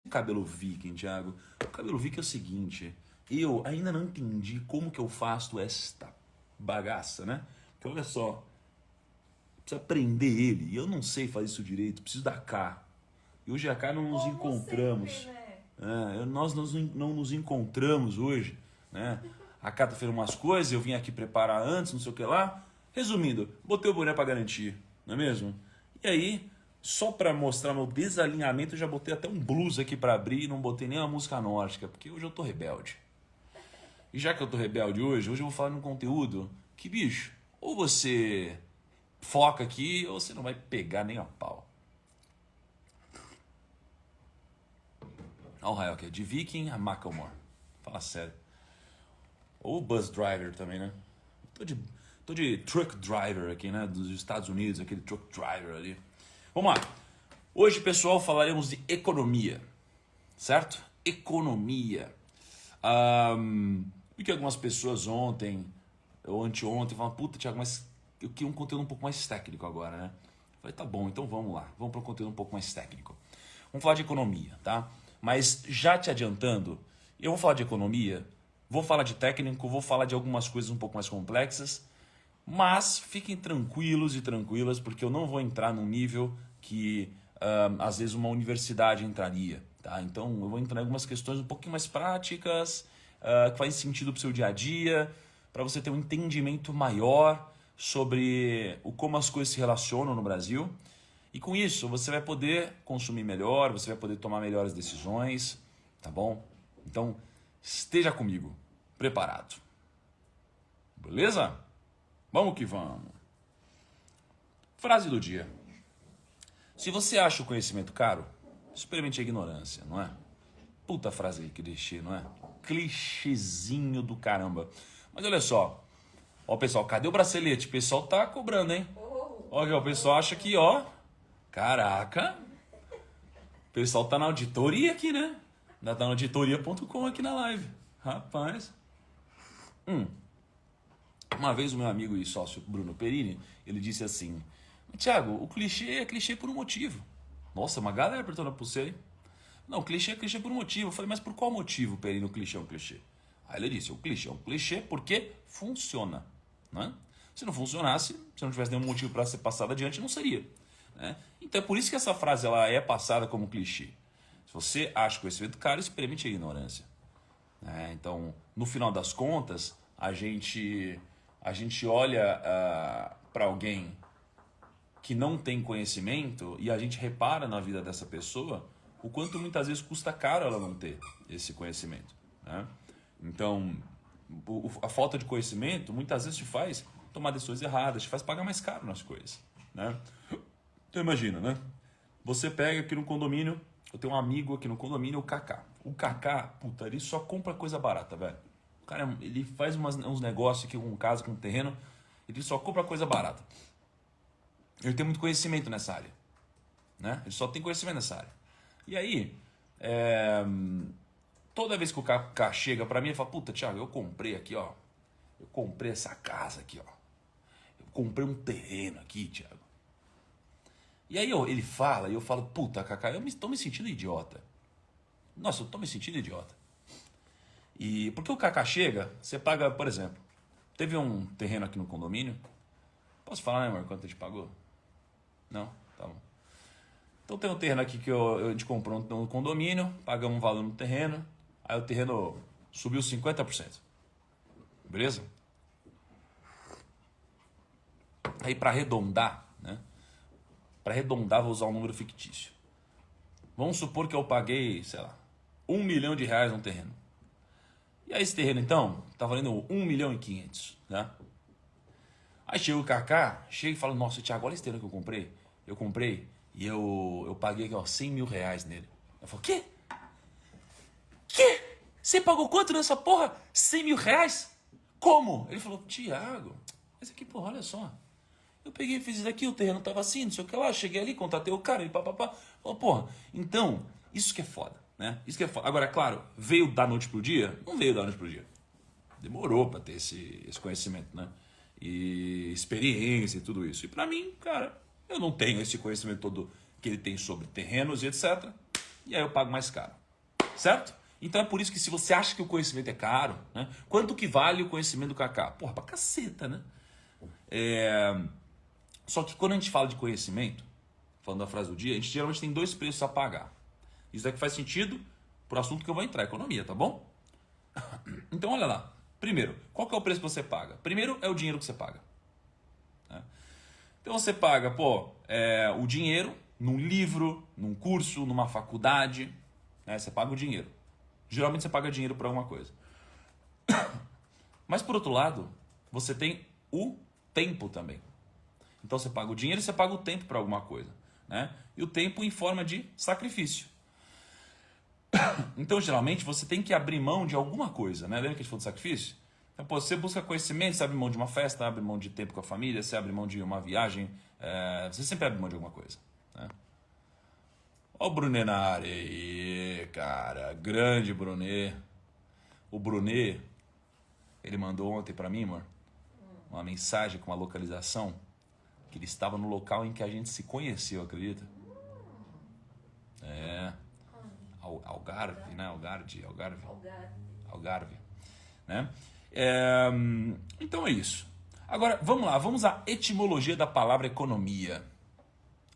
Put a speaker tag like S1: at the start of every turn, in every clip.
S1: Cabelo viking, Thiago. O cabelo viking é o seguinte, eu ainda não entendi como que eu faço esta bagaça, né? Porque olha só, precisa prender ele, e eu não sei fazer isso direito, preciso da K. E hoje a K não nos
S2: Como sempre,
S1: encontramos.
S2: né?
S1: Nós não nos encontramos hoje, né? A K tá fazendo umas coisas, eu vim aqui preparar antes, não sei o que lá. Resumindo, botei o boné pra garantir, não é mesmo? E aí, só pra mostrar meu desalinhamento, eu já botei até um blues aqui pra abrir e não botei nem uma música nórdica, porque hoje eu tô rebelde. E já que eu tô rebelde hoje eu vou falar num conteúdo que, bicho, ou você foca aqui ou você não vai pegar nem a pau. Olha o raio aqui, de Viking a Macklemore. Fala sério. Ou Bus Driver também, né? Tô de truck driver aqui, né? Dos Estados Unidos, aquele truck driver ali. Vamos lá. Hoje, pessoal, falaremos de economia. Certo? Economia. Vi que algumas pessoas ontem ou anteontem falaram, puta, Thiago, mas eu queria um conteúdo um pouco mais técnico agora, né? Falei, tá bom, então vamos lá. Vamos para um conteúdo um pouco mais técnico. Vamos falar de economia, tá? Mas já te adiantando, eu vou falar de economia, vou falar de técnico, vou falar de algumas coisas um pouco mais complexas, mas fiquem tranquilos e tranquilas, porque eu não vou entrar num nível que às vezes uma universidade entraria. Tá? Então eu vou entrar em algumas questões um pouquinho mais práticas, que fazem sentido para o seu dia a dia, para você ter um entendimento maior sobre como as coisas se relacionam no Brasil. E com isso você vai poder consumir melhor, você vai poder tomar melhores decisões, tá bom? Então esteja comigo, preparado. Beleza? Vamos que vamos. Frase do dia. Se você acha o conhecimento caro, experimente a ignorância, não é? Puta frase aí, clichê, não é? Clichêzinho do caramba. Mas olha só. Ó, pessoal, cadê o bracelete? O pessoal tá cobrando, hein? Ó, o pessoal acha que, ó. Caraca. O pessoal tá na auditoria aqui, né? Tá na auditoria.com aqui na live. Rapaz. Uma vez o meu amigo e sócio Bruno Perini, ele disse assim, Thiago, o clichê é clichê por um motivo. Nossa, uma galera perguntando pra você, hein? Não, clichê é clichê por um motivo. Eu falei, mas por qual motivo, Perini, o clichê é um clichê? Aí ele disse, o clichê é um clichê porque funciona. Né? Se não funcionasse, se não tivesse nenhum motivo para ser passado adiante, não seria. Né? Então é por isso que essa frase ela é passada como clichê. Se você acha conhecimento caro, experimente a ignorância. Né? Então, no final das contas, a gente olha para alguém que não tem conhecimento e a gente repara na vida dessa pessoa o quanto muitas vezes custa caro ela não ter esse conhecimento. Né? Então, a falta de conhecimento muitas vezes te faz tomar decisões erradas, te faz pagar mais caro nas coisas. Né? Então imagina, né? Você pega aqui no condomínio, eu tenho um amigo aqui no condomínio, o Kaká. O Kaká, puta, ele só compra coisa barata, velho. O cara, ele faz uns negócios aqui com casa, com terreno, ele só compra coisa barata. Ele tem muito conhecimento nessa área. Né? Ele só tem conhecimento nessa área. E aí, toda vez que o Kaká chega pra mim, ele fala, puta, Thiago, eu comprei aqui, ó. Eu comprei essa casa aqui, ó. Eu comprei um terreno aqui, Thiago. E aí ele fala, e eu falo, puta, Kaká, eu tô me sentindo idiota. Nossa, eu tô me sentindo idiota. E porque o Kaká chega, você paga, por exemplo, teve um terreno aqui no condomínio. Posso falar, né, amor, quanto a gente pagou? Não? Tá bom. Então tem um terreno aqui que a gente comprou no condomínio, pagamos um valor no terreno, aí o terreno subiu 50%. Beleza? Aí para arredondar, né? Para arredondar, vou usar um número fictício. Vamos supor que eu paguei, sei lá, R$ 1 milhão no terreno. E aí esse terreno, então, tá valendo 1.500.000, né? Aí chega o Kaká, chega e fala, nossa, Thiago, olha esse terreno que eu comprei. Eu comprei e eu paguei aqui, ó, R$ 100 mil nele. Eu falo, quê? Quê? Você pagou quanto nessa porra? R$ 100 mil? Como? Ele falou, Thiago, esse aqui, porra, olha só. Eu peguei e fiz isso aqui, o terreno tava assim, não sei o que lá, cheguei ali, contatei o cara, ele papapá. Falou, porra, então, isso que é foda, né? Isso que é foda. Agora, claro, veio da noite pro dia? Não veio da noite pro dia. Demorou pra ter esse conhecimento, né? E experiência e tudo isso. E pra mim, cara, eu não tenho esse conhecimento todo que ele tem sobre terrenos e etc. e aí eu pago mais caro. Certo? Então é por isso que se você acha que o conhecimento é caro, né? Quanto que vale o conhecimento do Kaká? Porra, pra caceta, né? Só que quando a gente fala de conhecimento, falando da frase do dia, a gente geralmente tem dois preços a pagar. Isso daqui faz sentido pro assunto que eu vou entrar, economia, tá bom? Então olha lá. Primeiro, qual que é o preço que você paga? Primeiro é o dinheiro que você paga. Né? Então você paga, o dinheiro num livro, num curso, numa faculdade, né? Você paga o dinheiro. Geralmente você paga dinheiro por alguma coisa. Mas por outro lado, você tem o tempo também. Então você paga o dinheiro e você paga o tempo para alguma coisa. Né? E o tempo em forma de sacrifício. Então geralmente você tem que abrir mão de alguma coisa. Né? Lembra que a gente falou de sacrifício? Então, você busca conhecimento, você abre mão de uma festa, abre mão de tempo com a família, você abre mão de uma viagem. Você sempre abre mão de alguma coisa. Né? Ó o Brunet na área aí, cara. Grande Brunet. O Brunet, ele mandou ontem pra mim, amor, uma mensagem com uma localização que ele estava no local em que a gente se conheceu, acredita? Algarve, né? Algarve. Né? Então é isso. Agora, vamos lá. Vamos à etimologia da palavra economia.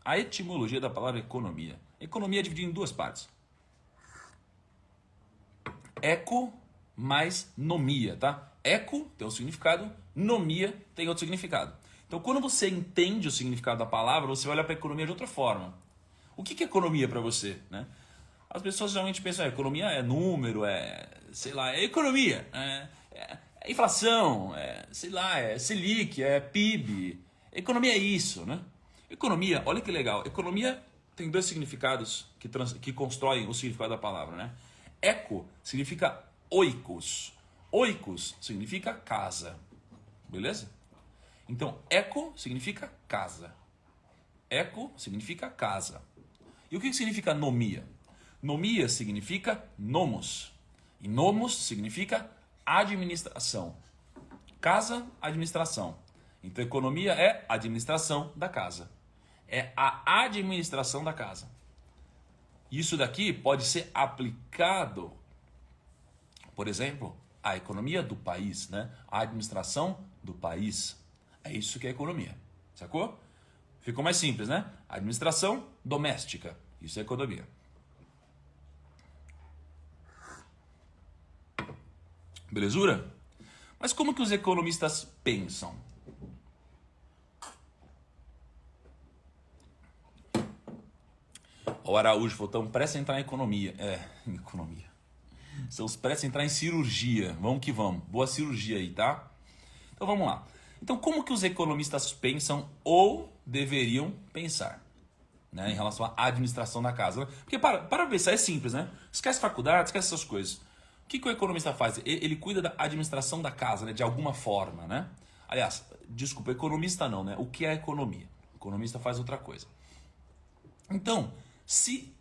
S1: A etimologia da palavra economia. Economia é dividida em duas partes. Eco mais nomia, tá? Eco tem um significado, nomia tem outro significado. Então, quando você entende o significado da palavra, você vai olhar para a economia de outra forma. O que é economia para você, né? As pessoas geralmente pensam, economia é número, é economia, é inflação, é Selic, é PIB. Economia é isso, né? Economia, olha que legal. Economia tem dois significados que constroem o significado da palavra, né? Eco significa oikos. Oikos significa casa. Beleza? Então, eco significa casa. Eco significa casa. E o que significa nomia? Nomia significa nomos. E nomos significa administração. Casa, administração. Então, economia é administração da casa. É a administração da casa. Isso daqui pode ser aplicado, por exemplo, à economia do país, né? A administração do país. É isso que é economia. Sacou? Ficou mais simples, né? Administração doméstica. Isso é economia. Belezura? Mas como que os economistas pensam? O Araújo falou, estamos prestes a entrar em economia. Economia. Estamos prestes a entrar em cirurgia. Vamos que vamos. Boa cirurgia aí, tá? Então vamos lá. Então como que os economistas pensam ou deveriam pensar, né, em relação à administração da casa? Né? Porque para pensar é simples, né? Esquece faculdade, esquece essas coisas. O que o economista faz? Ele cuida da administração da casa, né, de alguma forma, né? Aliás, desculpa, economista não, né? O que é economia? O economista faz outra coisa. Então, se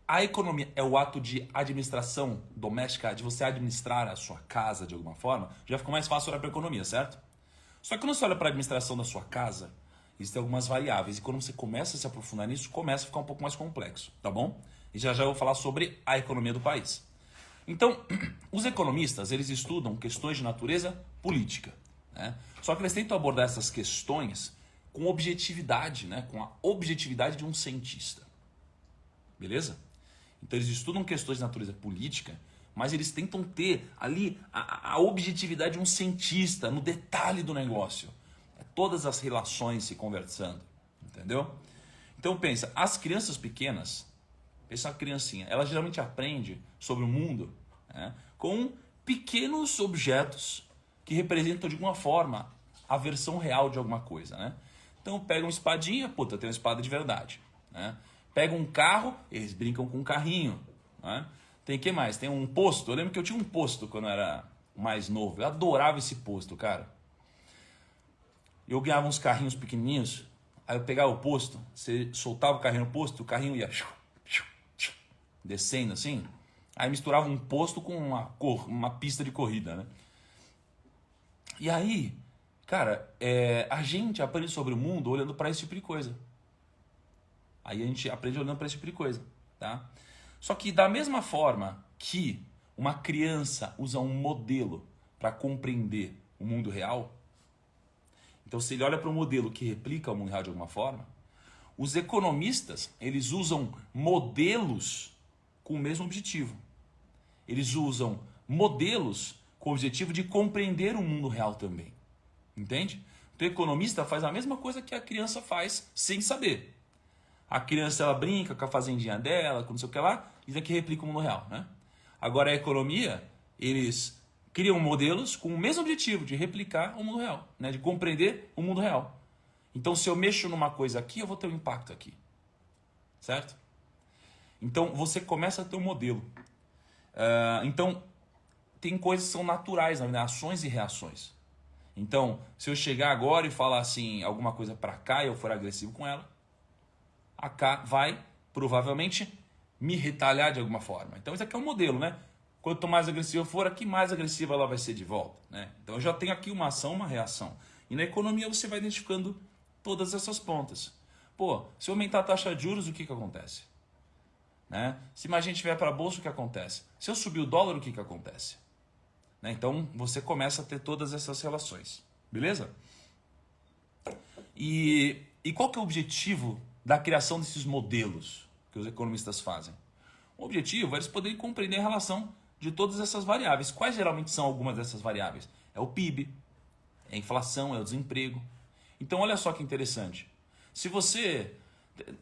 S1: a economia é o ato de administração doméstica, de você administrar a sua casa de alguma forma, já fica mais fácil olhar para a economia, certo? Só que quando você olha para a administração da sua casa, existem algumas variáveis. E quando você começa a se aprofundar nisso, começa a ficar um pouco mais complexo, tá bom? E já eu vou falar sobre a economia do país. Então, os economistas, eles estudam questões de natureza política, né? Só que eles tentam abordar essas questões com objetividade, né? Com a objetividade de um cientista. Beleza? Então eles estudam questões de natureza política, mas eles tentam ter ali a objetividade de um cientista no detalhe do negócio. É todas as relações se conversando, entendeu? Então pensa, as crianças pequenas, pensa uma criancinha, ela geralmente aprende sobre o mundo, né, com pequenos objetos que representam de alguma forma a versão real de alguma coisa, né? Então pega uma espadinha, puta, tem uma espada de verdade, né? Pega um carro, eles brincam com um carrinho, né? Tem o que mais? Tem um posto. Eu lembro que eu tinha um posto quando eu era mais novo. Eu adorava esse posto, cara. Eu ganhava uns carrinhos pequenininhos. Aí eu pegava o posto, você soltava o carrinho no posto, o carrinho ia descendo assim. Aí misturava um posto com uma pista de corrida, né? E aí, cara, a gente aprende sobre o mundo olhando para esse tipo de coisa. Aí a gente aprende olhando para esse tipo de coisa, tá? Só que da mesma forma que uma criança usa um modelo para compreender o mundo real, então se ele olha para um modelo que replica o mundo real de alguma forma, os economistas, eles usam modelos com o mesmo objetivo. Eles usam modelos com o objetivo de compreender o mundo real também. Entende? Então o economista faz a mesma coisa que a criança faz sem saber. A criança ela brinca com a fazendinha dela, com não sei o que lá, e daqui replica o mundo real, né? Agora a economia, eles criam modelos com o mesmo objetivo de replicar o mundo real, né? De compreender o mundo real. Então se eu mexo numa coisa aqui, eu vou ter um impacto aqui. Certo? Então você começa a ter um modelo. Então tem coisas que são naturais, né? Ações e reações. Então, se eu chegar agora e falar assim, alguma coisa para cá e eu for agressivo com ela, a K vai provavelmente me retalhar de alguma forma. Então isso aqui é um modelo, né? Quanto mais agressivo eu for aqui, mais agressiva ela vai ser de volta, né? Então eu já tenho aqui uma ação, uma reação. E na economia você vai identificando todas essas pontas. Pô, se eu aumentar a taxa de juros, o que acontece? Né? Se mais gente vier para a bolsa, o que acontece? Se eu subir o dólar, o que acontece? Né? Então você começa a ter todas essas relações. Beleza? E qual que é o objetivo da criação desses modelos que os economistas fazem? O objetivo é eles poderem compreender a relação de todas essas variáveis. Quais geralmente são algumas dessas variáveis? É o PIB, é a inflação, é o desemprego. Então olha só que interessante. Se você,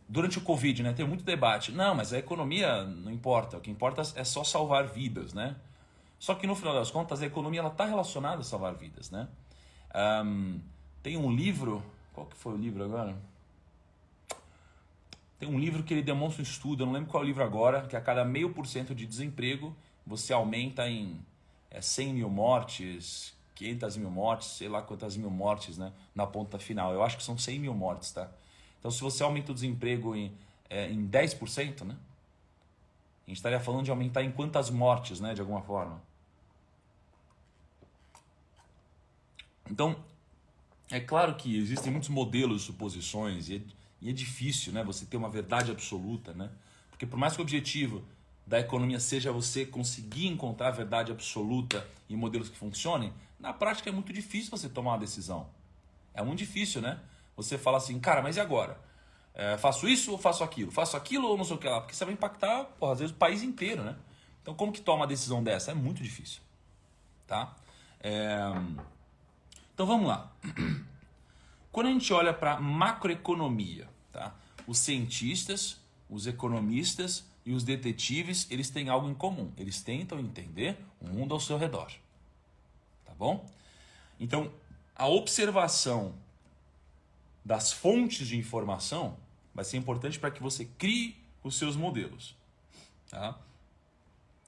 S1: durante o Covid, né, tem muito debate. Não, mas a economia não importa. O que importa é só salvar vidas, né? Só que no final das contas a economia está relacionada a salvar vidas, né? Tem um livro, qual que foi o livro agora? Tem um livro que ele demonstra um estudo, eu não lembro qual é o livro agora, que a cada 0,5% de desemprego você aumenta em 100 mil mortes, 500 mil mortes, sei lá quantas mil mortes, né, na ponta final. Eu acho que são 100 mil mortes, tá? Então se você aumenta o desemprego em 10%, né, a gente estaria falando de aumentar em quantas mortes, né, de alguma forma. Então, é claro que existem muitos modelos, suposições, e é difícil, né, você ter uma verdade absoluta, né? Porque por mais que o objetivo da economia seja você conseguir encontrar a verdade absoluta em modelos que funcionem, na prática é muito difícil você tomar uma decisão. É muito difícil, né? Você fala assim, cara, mas e agora? Faço isso ou faço aquilo? Faço aquilo ou não sei o que lá? Porque você vai impactar, porra, às vezes, o país inteiro, né? Então como que toma uma decisão dessa? É muito difícil, tá? Então vamos lá. Quando a gente olha para macroeconomia, tá? Os cientistas, os economistas e os detetives, eles têm algo em comum. Eles tentam entender o mundo ao seu redor. Tá bom? Então, a observação das fontes de informação vai ser importante para que você crie os seus modelos. Tá?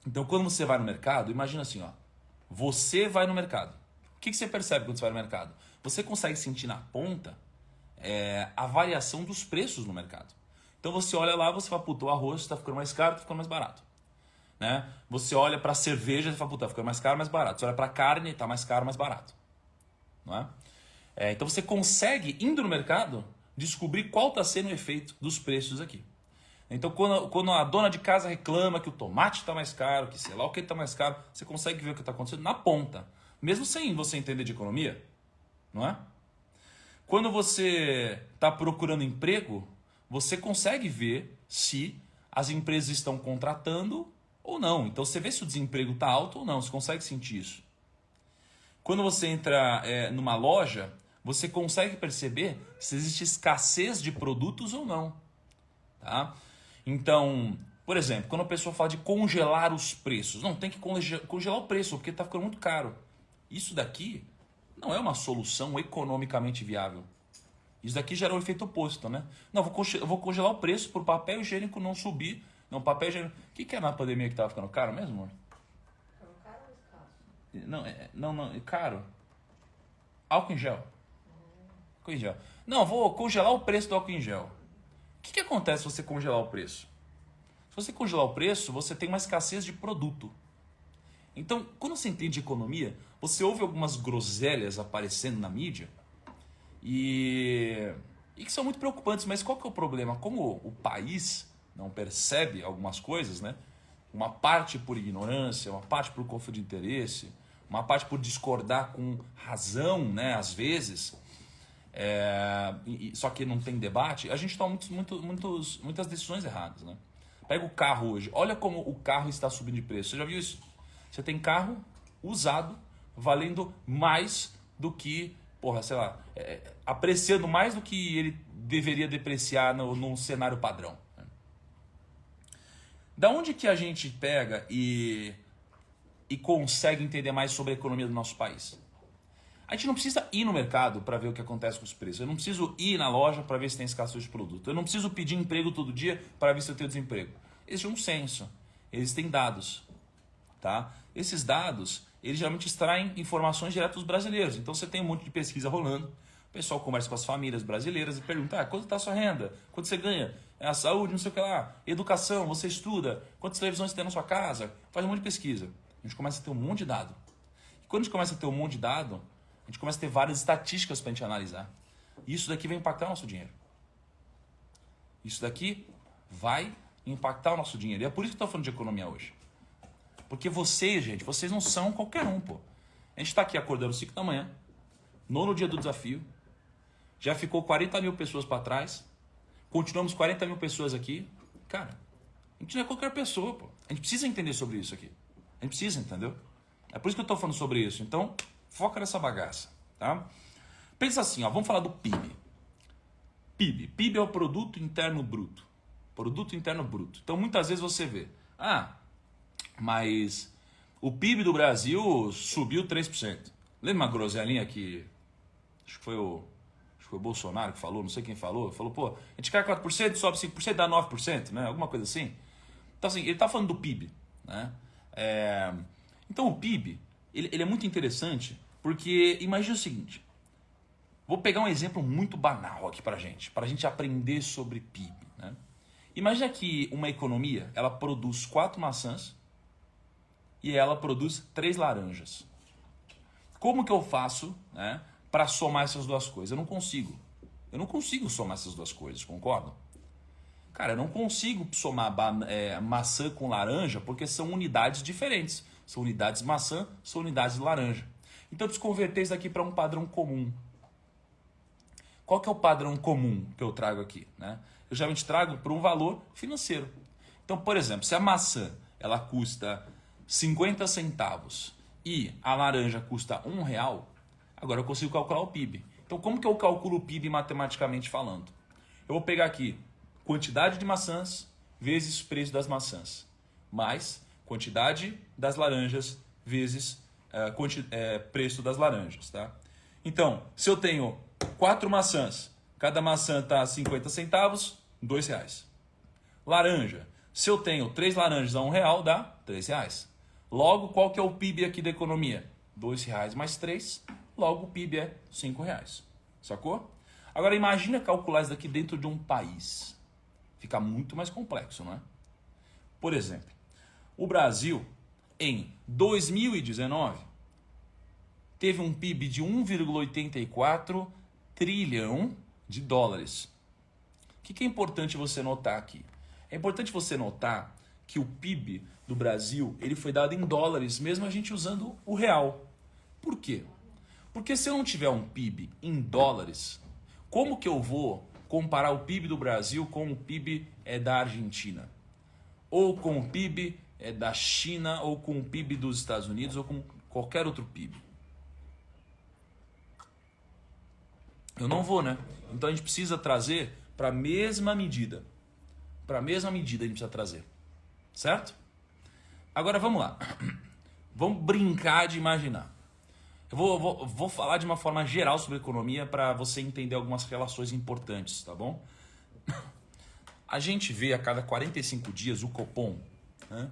S1: Então, quando você vai no mercado, imagina assim, ó, você vai no mercado. O que você percebe quando você vai no mercado? Você consegue sentir na ponta a variação dos preços no mercado. Então você olha lá, você fala, puta, o arroz está ficando mais caro, está ficando mais barato. Né? Você olha para a cerveja e fala, puta, está ficando mais caro, mais barato. Você olha para a carne, está mais caro, mais barato. Não é? Então você consegue, indo no mercado, descobrir qual está sendo o efeito dos preços aqui. Então quando a dona de casa reclama que o tomate está mais caro, que sei lá o que está mais caro, você consegue ver o que está acontecendo na ponta. Mesmo sem você entender de economia, não é? Quando você está procurando emprego, você consegue ver se as empresas estão contratando ou não. Então você vê se o desemprego está alto ou não, você consegue sentir isso. Quando você entra numa loja, você consegue perceber se existe escassez de produtos ou não. Tá? Então, por exemplo, quando a pessoa fala de congelar os preços, não, tem que congelar o preço porque está ficando muito caro. Isso daqui não é uma solução economicamente viável. Isso daqui gera o efeito oposto, né? Não, vou congelar o preço para o papel higiênico não subir. Não, papel higiênico... O que é na pandemia que estava ficando caro mesmo, amor?
S2: Ficando caro ou escasso?
S1: Não, caro. Álcool em gel. Álcool em gel. Não, vou congelar o preço do álcool em gel. O que acontece se você congelar o preço? Se você congelar o preço, você tem uma escassez de produto. Então, quando você entende economia, você ouve algumas groselhas aparecendo na mídia e que são muito preocupantes, mas qual que é o problema? Como o país não percebe algumas coisas, né? Uma parte por ignorância, uma parte por conflito de interesse, uma parte por discordar com razão, né? Às vezes, só que não tem debate, a gente toma muitas decisões erradas, né? Pega o carro hoje, olha como o carro está subindo de preço. Você já viu isso? Você tem carro usado valendo mais do que, porra, sei lá, apreciando mais do que ele deveria depreciar num cenário padrão. Da onde que a gente pega e consegue entender mais sobre a economia do nosso país? A gente não precisa ir no mercado para ver o que acontece com os preços. Eu não preciso ir na loja para ver se tem escassez de produto. Eu não preciso pedir emprego todo dia para ver se eu tenho desemprego. Existe um censo. Existem dados. Tá? Esses dados, eles geralmente extraem informações direto dos brasileiros. Então você tem um monte de pesquisa rolando. O pessoal conversa com as famílias brasileiras e pergunta: quanto está a sua renda? Quanto você ganha? A saúde, não sei o que lá. Educação, você estuda? Quantas televisões você tem na sua casa? Faz um monte de pesquisa. A gente começa a ter um monte de dado. E quando a gente começa a ter um monte de dado, a gente começa a ter várias estatísticas para a gente analisar. E isso daqui vai impactar o nosso dinheiro. Isso daqui vai impactar o nosso dinheiro. E é por isso que eu estou falando de economia hoje. Porque vocês, gente, vocês não são qualquer um, pô. A gente está aqui acordando às 5 da manhã, nono dia do desafio, já ficou 40 mil pessoas para trás, continuamos 40 mil pessoas aqui. Cara, a gente não é qualquer pessoa, pô. A gente precisa entender sobre isso aqui. A gente precisa, entendeu? É por isso que eu estou falando sobre isso. Então, foca nessa bagaça, tá? Pensa assim, ó, vamos falar do PIB. PIB é o Produto Interno Bruto. Produto Interno Bruto. Então, muitas vezes você vê, mas o PIB do Brasil subiu 3%. Lembra uma groselinha que acho que foi o Bolsonaro que falou, não sei quem falou, pô, a gente cai 4%, sobe 5%, dá 9%, né? Alguma coisa assim. Então, assim, ele está falando do PIB, né? Então, o PIB, ele é muito interessante, porque imagina o seguinte, vou pegar um exemplo muito banal aqui pra gente aprender sobre PIB, né? Imagina que uma economia, ela produz 4 maçãs e ela produz 3 laranjas. Como que eu faço, né, para somar essas duas coisas? Eu não consigo somar essas duas coisas, concordam? Cara, eu não consigo somar maçã com laranja porque são unidades diferentes. São unidades de maçã, são unidades de laranja. Então eu preciso converter isso aqui para um padrão comum. Qual que é o padrão comum que eu trago aqui, né? Eu geralmente trago para um valor financeiro. Então, por exemplo, se a maçã ela custa 50 centavos e a laranja custa R$1, agora eu consigo calcular o PIB. Então, como que eu calculo o PIB matematicamente falando? Eu vou pegar aqui quantidade de maçãs vezes preço das maçãs, mais quantidade das laranjas vezes preço das laranjas. Tá? Então, se eu tenho 4 maçãs, cada maçã está a 50 centavos, R$2. Laranja, se eu tenho 3 laranjas a R$1, dá R$3. Logo, qual que é o PIB aqui da economia? R$2 mais 3, logo o PIB é R$5. Sacou? Agora imagina calcular isso daqui dentro de um país. Fica muito mais complexo, não é? Por exemplo, o Brasil, em 2019, teve um PIB de 1,84 trilhão de dólares. O que é importante você notar aqui? É importante você notar que o PIB do Brasil ele foi dado em dólares, mesmo a gente usando o real. Por quê? Porque se eu não tiver um PIB em dólares, como que eu vou comparar o PIB do Brasil com o PIB da Argentina? Ou com o PIB da China, ou com o PIB dos Estados Unidos, ou com qualquer outro PIB? Eu não vou, né? Então a gente precisa trazer para a mesma medida. Para a mesma medida a gente precisa trazer. Certo? Agora vamos lá. Vamos brincar de imaginar. Eu vou falar de uma forma geral sobre economia para você entender algumas relações importantes, tá bom? A gente vê a cada 45 dias o Copom, né?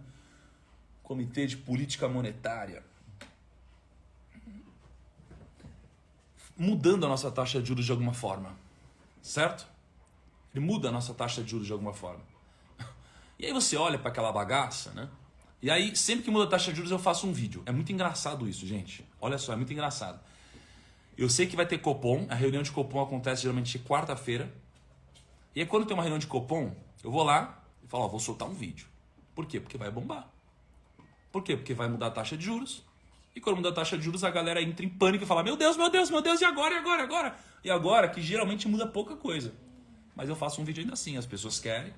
S1: Comitê de Política Monetária, mudando a nossa taxa de juros de alguma forma, certo? Ele muda a nossa taxa de juros de alguma forma. E aí você olha para aquela bagaça, né? E aí, sempre que muda a taxa de juros, eu faço um vídeo. É muito engraçado isso, gente. Olha só, é muito engraçado. Eu sei que vai ter Copom. A reunião de Copom acontece geralmente quarta-feira. E aí, quando tem uma reunião de Copom, eu vou lá, Fala, ó, vou soltar um vídeo. Por quê? Porque vai bombar. Por quê? Porque vai mudar a taxa de juros. E quando muda a taxa de juros, a galera entra em pânico e fala, meu Deus, meu Deus, meu Deus, e agora, e agora, e agora? E agora, que geralmente muda pouca coisa. Mas eu faço um vídeo ainda assim, as pessoas querem.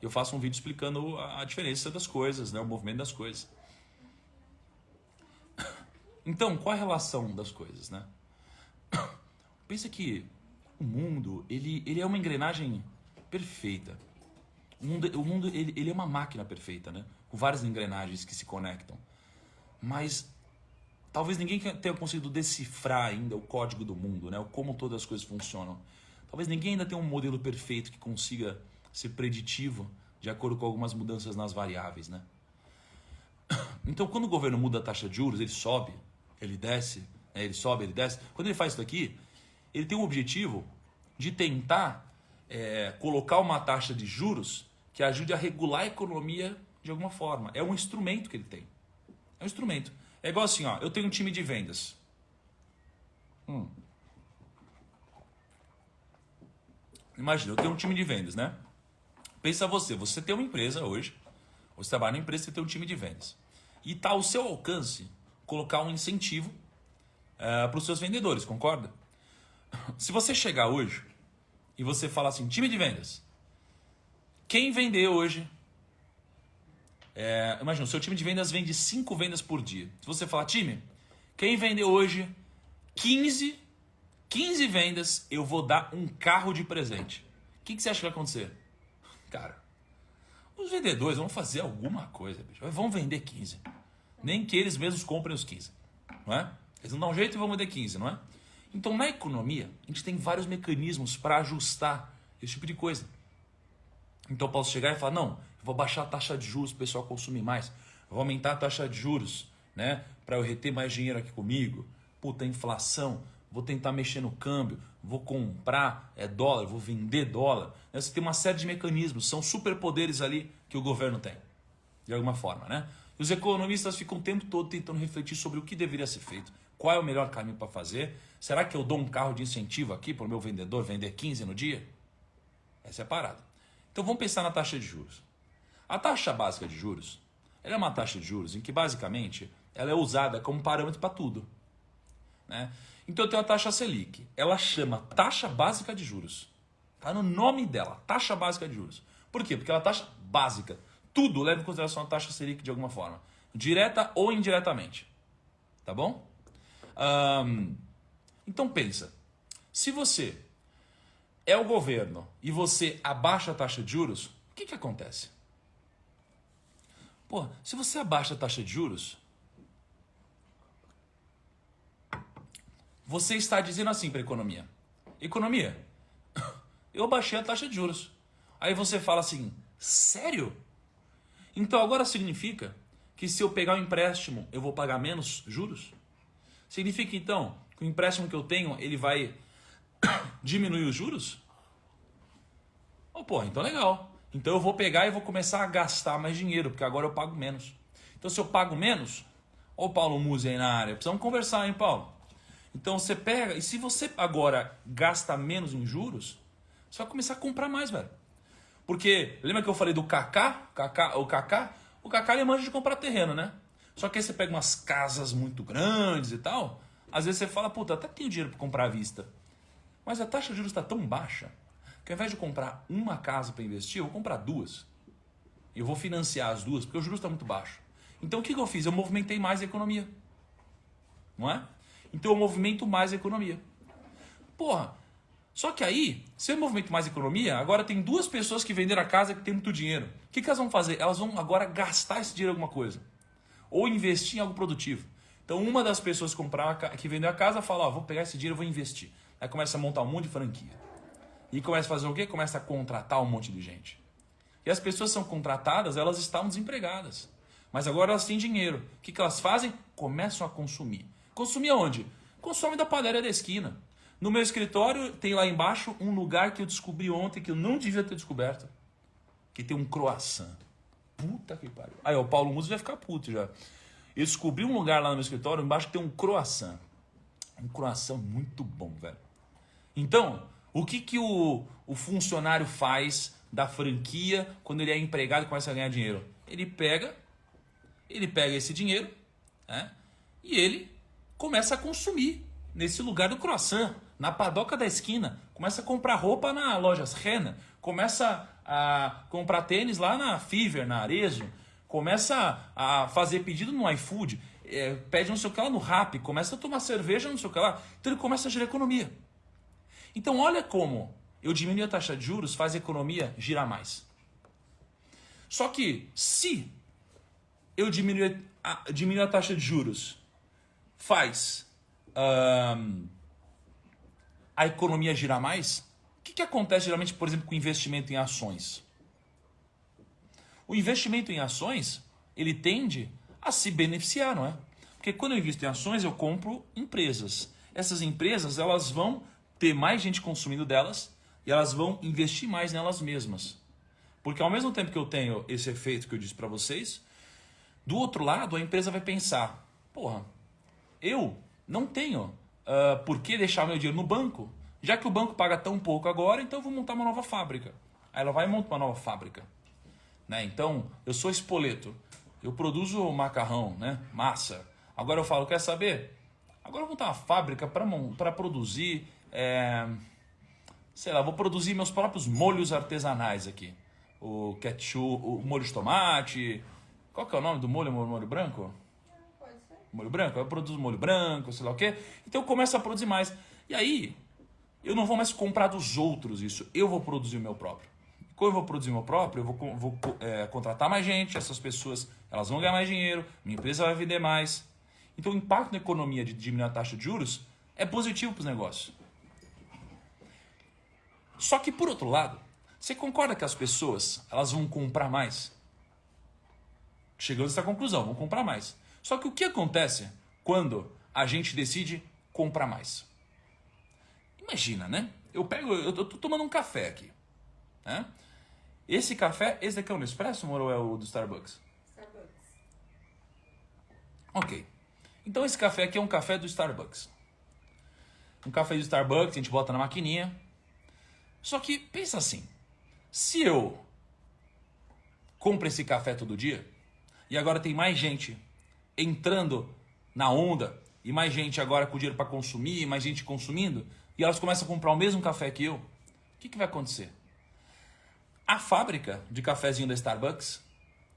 S1: Eu faço um vídeo explicando a diferença das coisas, né? O movimento das coisas. Então, qual é a relação das coisas, né? Pensa que o mundo, ele é uma engrenagem perfeita. O mundo ele é uma máquina perfeita, né? Com várias engrenagens que se conectam. Mas talvez ninguém tenha conseguido decifrar ainda o código do mundo, né? Como todas as coisas funcionam. Talvez ninguém ainda tenha um modelo perfeito que consiga ser preditivo de acordo com algumas mudanças nas variáveis, né? Então, quando o governo muda a taxa de juros, ele sobe, ele desce, né? Ele sobe, ele desce. Quando ele faz isso aqui, ele tem o objetivo de tentar colocar uma taxa de juros que ajude a regular a economia de alguma forma. É um instrumento que ele tem. É um instrumento. É igual assim, ó, eu tenho um time de vendas. Imagina, eu tenho um time de vendas, né? Pensa você tem uma empresa hoje, você trabalha na empresa, você tem um time de vendas. E está ao seu alcance colocar um incentivo para os seus vendedores, concorda? Se você chegar hoje e você falar assim, time de vendas, quem vender hoje... imagina, o seu time de vendas vende 5 vendas por dia. Se você falar, time, quem vender hoje 15 vendas, eu vou dar um carro de presente. O que você acha que vai acontecer? Cara, os vendedores vão fazer alguma coisa, bicho. Vão vender 15. Nem que eles mesmos comprem os 15. Não é? Eles vão dar um jeito e vão vender 15, não é? Então, na economia, a gente tem vários mecanismos para ajustar esse tipo de coisa. Então, eu posso chegar e falar, não, eu vou baixar a taxa de juros para o pessoal consumir mais. Eu vou aumentar a taxa de juros, né, para eu reter mais dinheiro aqui comigo. Puta, inflação. Vou tentar mexer no câmbio. Vou comprar dólar, vou vender dólar. Você tem uma série de mecanismos. São superpoderes ali que o governo tem. De alguma forma, né? E os economistas ficam o tempo todo tentando refletir sobre o que deveria ser feito. Qual é o melhor caminho para fazer? Será que eu dou um carro de incentivo aqui para o meu vendedor vender 15 no dia? Essa é a parada. Então vamos pensar na taxa de juros. A taxa básica de juros, ela é uma taxa de juros em que basicamente ela é usada como parâmetro para tudo, né? Então eu tenho a taxa Selic, ela chama taxa básica de juros. Está no nome dela, taxa básica de juros. Por quê? Porque ela é taxa básica. Tudo leva em consideração a taxa Selic de alguma forma, direta ou indiretamente. Tá bom? Então pensa, se você é o governo e você abaixa a taxa de juros, o que acontece? Pô, se você abaixa a taxa de juros, você está dizendo assim para a economia. Economia, eu baixei a taxa de juros. Aí você fala assim, sério? Então agora significa que se eu pegar um empréstimo, eu vou pagar menos juros? Significa então que o empréstimo que eu tenho, ele vai diminuir os juros? Oh, pô, então legal. Então eu vou pegar e vou começar a gastar mais dinheiro, porque agora eu pago menos. Então se eu pago menos, ó o Paulo Musi aí na área, precisamos conversar, hein, Paulo? Então você pega, e se você agora gasta menos em juros, você vai começar a comprar mais, velho. Porque, lembra que eu falei do Kaká? O Kaká ele manja de comprar terreno, né? Só que aí você pega umas casas muito grandes e tal, às vezes você fala, puta, até tenho dinheiro para comprar à vista. Mas a taxa de juros está tão baixa, que ao invés de comprar uma casa para investir, eu vou comprar 2. E eu vou financiar as 2, porque o juros está muito baixo. Então o que eu fiz? Eu movimentei mais a economia. Não é? Então eu movimento mais a economia. Porra, só que aí, se eu movimento mais a economia, agora tem 2 pessoas que venderam a casa que tem muito dinheiro. O que elas vão fazer? Elas vão agora gastar esse dinheiro em alguma coisa. Ou investir em algo produtivo. Então uma das pessoas que vendeu a casa fala, ó, vou pegar esse dinheiro e vou investir. Aí começa a montar um monte de franquia. E começa a fazer o quê? Começa a contratar um monte de gente. E as pessoas são contratadas, elas estavam desempregadas. Mas agora elas têm dinheiro. O que elas fazem? Começam a consumir. Consumir aonde? Consome da padaria da esquina. No meu escritório tem lá embaixo um lugar que eu descobri ontem que eu não devia ter descoberto. Que tem um croissant. Puta que pariu. Aí o Paulo Musi vai ficar puto já. Eu descobri um lugar lá no meu escritório embaixo que tem um croissant. Um croissant muito bom, velho. Então, o que o funcionário faz da franquia quando ele é empregado e começa a ganhar dinheiro? Ele pega esse dinheiro, né, e ele começa a consumir nesse lugar do croissant, na padoca da esquina, começa a comprar roupa na lojas Renner, começa a comprar tênis lá na Fiverr, na Arezzo, começa a fazer pedido no iFood, pede não sei o que lá no Rappi, começa a tomar cerveja não sei o que lá, então ele começa a gerar economia. Então olha como eu diminuir a taxa de juros faz a economia girar mais. Só que se eu diminuir a taxa de juros faz a economia girar mais, o que acontece geralmente, por exemplo, com o investimento em ações? O investimento em ações, ele tende a se beneficiar, não é? Porque quando eu invisto em ações, eu compro empresas. Essas empresas, elas vão ter mais gente consumindo delas e elas vão investir mais nelas mesmas. Porque ao mesmo tempo que eu tenho esse efeito que eu disse para vocês, do outro lado, a empresa vai pensar, porra, eu não tenho por que deixar meu dinheiro no banco, já que o banco paga tão pouco agora, então eu vou montar uma nova fábrica. Aí ela vai e monta uma nova fábrica. Né? Então, eu sou espoleto, eu produzo macarrão, né? Massa. Agora eu falo, quer saber? Agora eu vou montar uma fábrica para produzir, sei lá, vou produzir meus próprios molhos artesanais aqui. O ketchup, o molho de tomate. Qual que é o nome do molho? Molho branco?
S2: Pode ser.
S1: Molho branco? Eu produzo molho branco, sei lá o quê. Então eu começo a produzir mais. E aí, eu não vou mais comprar dos outros isso. Eu vou produzir o meu próprio. Quando eu vou produzir o meu próprio, eu vou contratar mais gente. Essas pessoas elas vão ganhar mais dinheiro. Minha empresa vai vender mais. Então o impacto na economia de diminuir a taxa de juros é positivo para os negócios. Só que por outro lado, você concorda que as pessoas elas vão comprar mais? Chegando a essa conclusão, vão comprar mais. Só que o que acontece quando a gente decide comprar mais? Imagina, né? Eu tô tomando um café aqui, né? Esse daqui é o Nespresso ou é o do Starbucks?
S2: Starbucks.
S1: Ok. Então esse café aqui é um café do Starbucks. Um café do Starbucks, a gente bota na maquininha. Só que pensa assim, se eu compro esse café todo dia, e agora tem mais gente entrando na onda, e mais gente agora com dinheiro para consumir, mais gente consumindo, e elas começam a comprar o mesmo café que eu, o que vai acontecer? A fábrica de cafezinho da Starbucks,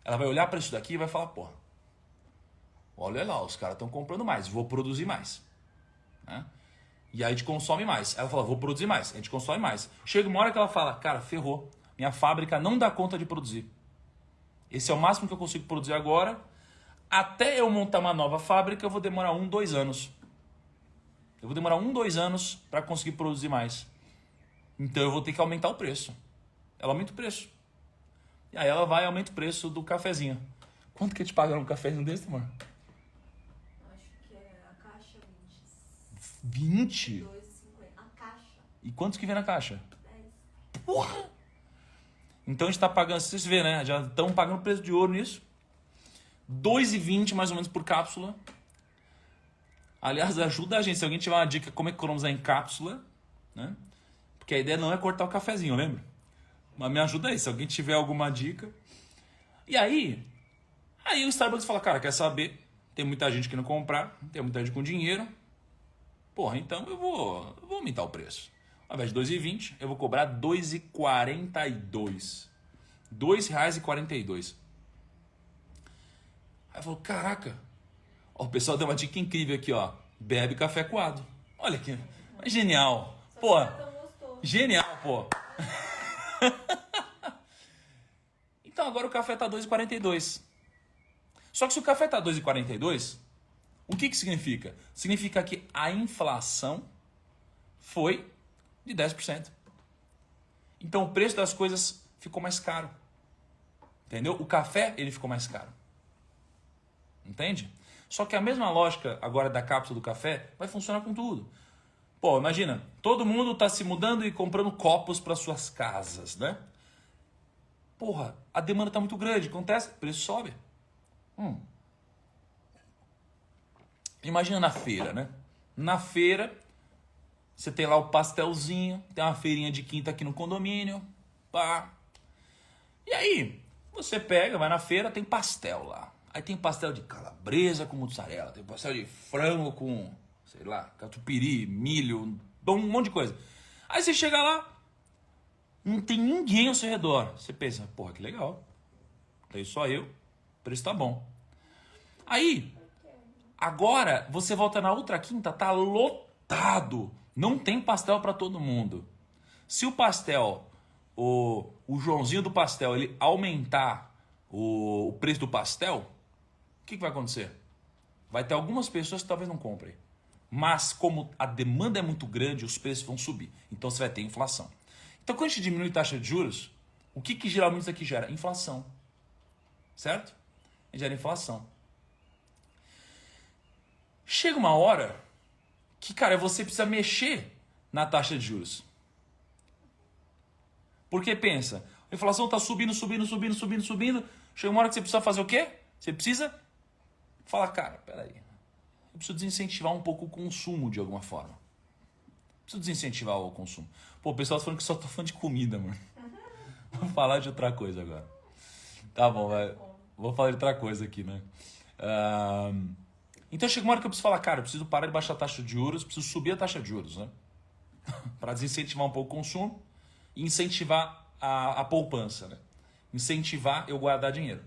S1: ela vai olhar para isso daqui e vai falar, pô, olha lá, os caras estão comprando mais, vou produzir mais. Né? E aí a gente consome mais. Ela fala, vou produzir mais, a gente consome mais. Chega uma hora que ela fala, cara, ferrou, minha fábrica não dá conta de produzir. Esse é o máximo que eu consigo produzir agora. Até eu montar uma nova fábrica, eu vou demorar 2 anos. Eu vou demorar 2 anos para conseguir produzir mais. Então eu vou ter que aumentar o preço. Ela aumenta o preço. E aí ela vai e aumenta o preço do cafezinho. Quanto que a gente paga num cafezinho desse, amor?
S2: Acho que é a caixa
S1: 20?
S2: 2,50. A caixa.
S1: E quantos que vem na caixa?
S2: 10.
S1: Porra! Então a gente tá pagando, vocês vê, né? Já estão pagando preço de ouro nisso. 2,20 mais ou menos por cápsula. Aliás, ajuda a gente. Se alguém tiver uma dica como economizar em cápsula, né? Porque a ideia não é cortar o cafezinho, lembra? Mas me ajuda aí, se alguém tiver alguma dica. E aí o Starbucks fala, cara, quer saber? Tem muita gente querendo comprar, tem muita gente com dinheiro. Porra, então eu vou aumentar o preço. Ao invés de 2,20, eu vou cobrar 2,42. R$ 2,42. Aí falou, caraca. Ó, o pessoal deu uma dica incrível aqui, ó. Bebe café coado. Olha que genial.
S2: Só
S1: Pô,
S2: que tá tão gostoso.
S1: genial, pô. Então agora o café tá 2,42. Só que se o café tá 2,42, o que significa? Significa que a inflação foi de 10%. Então o preço das coisas ficou mais caro. Entendeu? O café, ele ficou mais caro. Entende? Só que a mesma lógica agora da cápsula do café vai funcionar com tudo. Pô, imagina, todo mundo está se mudando e comprando copos para suas casas, né? Porra, a demanda está muito grande, acontece, o preço sobe. Imagina na feira, né? Na feira, você tem lá o pastelzinho, tem uma feirinha de quinta aqui no condomínio, pá. E aí, você pega, vai na feira, tem pastel lá. Aí tem pastel de calabresa com mussarela, tem pastel de frango com, sei lá, catupiry, milho, um monte de coisa. Aí você chega lá, não tem ninguém ao seu redor. Você pensa, porra, que legal. Tem só eu, o preço tá bom. Aí, agora, você volta na outra quinta, tá lotado. Não tem pastel para todo mundo. Se o pastel, o Joãozinho do pastel, ele aumentar o preço do pastel, o que vai acontecer? Vai ter algumas pessoas que talvez não comprem. Mas como a demanda é muito grande, os preços vão subir. Então você vai ter inflação. Então quando a gente diminui a taxa de juros, o que geralmente isso aqui gera? Inflação. Certo? Gera inflação. Chega uma hora que, cara, você precisa mexer na taxa de juros. Porque pensa, a inflação está subindo. Chega uma hora que você precisa fazer o quê? Você precisa falar, cara, peraí, eu preciso desincentivar um pouco o consumo de alguma forma. Preciso desincentivar o consumo. Pô, o pessoal tá falando que só tô falando de comida, mano. Vou falar de outra coisa agora. Tá bom, vai. Vou falar de outra coisa aqui, né? Então chega uma hora que eu preciso falar, cara, eu preciso parar de baixar a taxa de juros, preciso subir a taxa de juros, né? Para desincentivar um pouco o consumo e incentivar a poupança, né? Incentivar eu guardar dinheiro.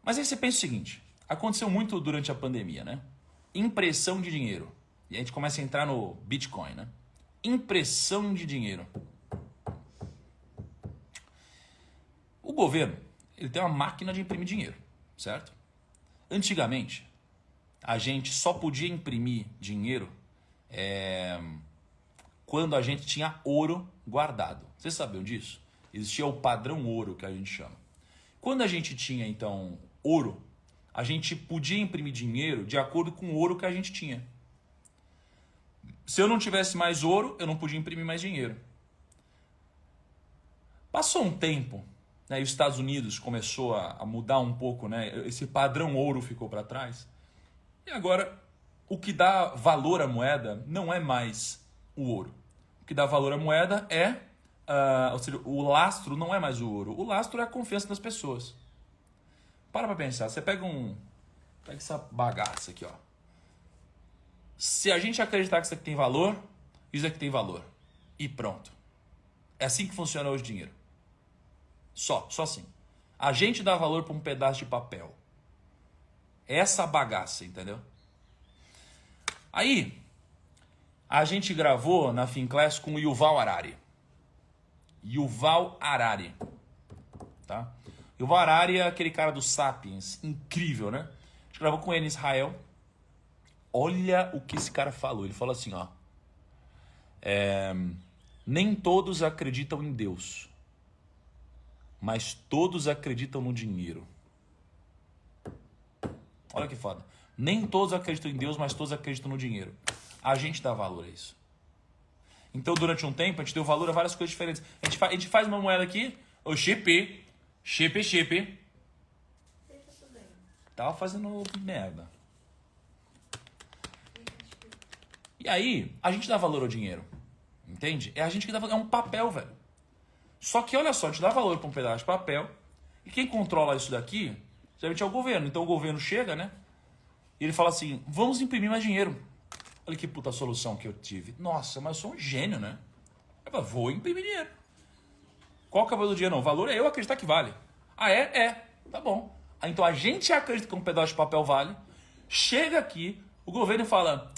S1: Mas aí você pensa o seguinte, aconteceu muito durante a pandemia, né? Impressão de dinheiro. E a gente começa a entrar no Bitcoin, né? Impressão de dinheiro. O governo, ele tem uma máquina de imprimir dinheiro, certo? Antigamente, a gente só podia imprimir dinheiro quando a gente tinha ouro guardado. Vocês sabiam disso? Existia o padrão ouro, que a gente chama. Quando a gente tinha, então, ouro, a gente podia imprimir dinheiro de acordo com o ouro que a gente tinha. Se eu não tivesse mais ouro, eu não podia imprimir mais dinheiro. Passou um tempo, né, e os Estados Unidos começou a mudar um pouco, né, esse padrão ouro ficou para trás. E agora, o que dá valor à moeda não é mais o ouro. O que dá valor à moeda é, ou seja, o lastro não é mais o ouro. O lastro é a confiança das pessoas. Para pensar, você pega essa bagaça aqui, ó. Se a gente acreditar que isso aqui tem valor, isso aqui tem valor. E pronto. É assim que funciona hoje o dinheiro. Só assim. A gente dá valor para um pedaço de papel. Essa bagaça, entendeu? Aí, a gente gravou na Finclass com o Yuval Harari. Yuval Harari. Tá? Yuval Harari é aquele cara do Sapiens. Incrível, né? A gente gravou com ele em Israel. Olha o que esse cara falou. Ele falou assim, ó. Nem todos acreditam em Deus, mas todos acreditam no dinheiro. Olha que foda. Nem todos acreditam em Deus, mas todos acreditam no dinheiro. A gente dá valor a isso. Então, durante um tempo, a gente deu valor a várias coisas diferentes. A gente faz uma moeda aqui, o Xp. Tava fazendo merda. E aí, a gente dá valor ao dinheiro. Entende? É a gente que dá valor. É um papel, velho. Só que, olha só, a gente dá valor para um pedaço de papel. E quem controla isso daqui, geralmente é o governo. Então o governo chega, né? E ele fala assim, vamos imprimir mais dinheiro. Olha que puta solução que eu tive. Nossa, mas eu sou um gênio, né? Eu falo, vou imprimir dinheiro. Qual que é o valor do dinheiro? Não, o valor é eu acreditar que vale. Ah, é? Tá bom. Então a gente acredita que um pedaço de papel vale. Chega aqui, o governo fala,